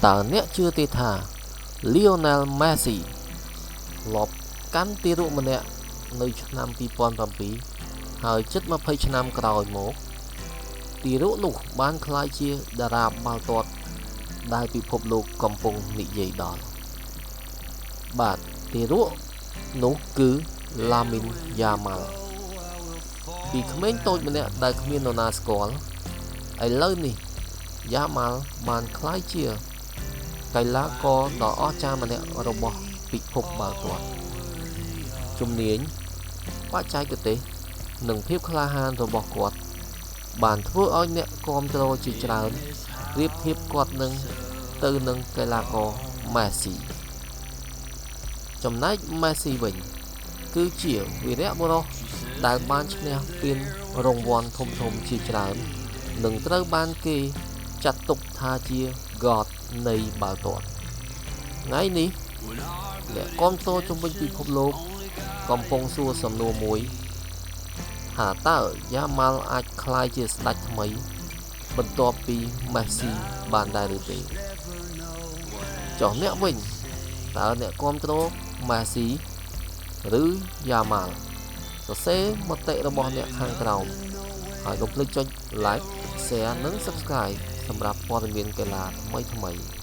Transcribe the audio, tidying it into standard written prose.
តើអ្នកជឿទេថា Lionel Messi ធ្លាប់កាន់ទារកម្នាក់នៅឆ្នាំ2007ហើយជិត20ឆ្នាំក្រោយមកទារកនោះបានក្លាយជាតារាបាល់ទាត់ដែលពិភពលោកកំពុងនិយាយដល់បាទទារកនោះគឺ Lamine Yamal ពីក្មេងតូចម្នាក់ដែលគ្មាននរណាស្គាល់ឥឡូវនេះ Yamal បានក្លាយជាកីឡាករដ៏អស្ចារ្យម្នាក់របស់ពិភពបាល់ទាត់ជំនាញបច្ចេកទេសនិងភាពក្លាហានរបស់គាត់បានធ្វើឲ្យអ្នកគាំទ្រជាច្រើនប្រៀបធៀបគាត់ទៅនឹងកីឡាករ Messi ចំណែក Messi វិញគឺជាវីរបុរសដែលបានឈ្នះពានរង្វាន់ធំៗជាច្រើននិងត្រូវបានគេចាត់ទុកថាជា God នៃបាល់ទាត់ថ្ងៃនេះអ្នកគាំទ្រជុំវិញពិភពលោកកំពុងសួរសំណួរមួយថាតើ Yamal អាចក្លាយជាស្ដេចថ្មីបន្ទាប់ពី Messi បានដែរឬទេចុះអ្នកវិញតើអ្នកគាំទ្រ Messi ឬ Yamal សរសេរមតិរបស់អ្នកខាងក្រោមហើយកុំភ្លេចចុច like share និង subscribe សម្រាប់ព័ត៌មានកីឡាថ្មីៗ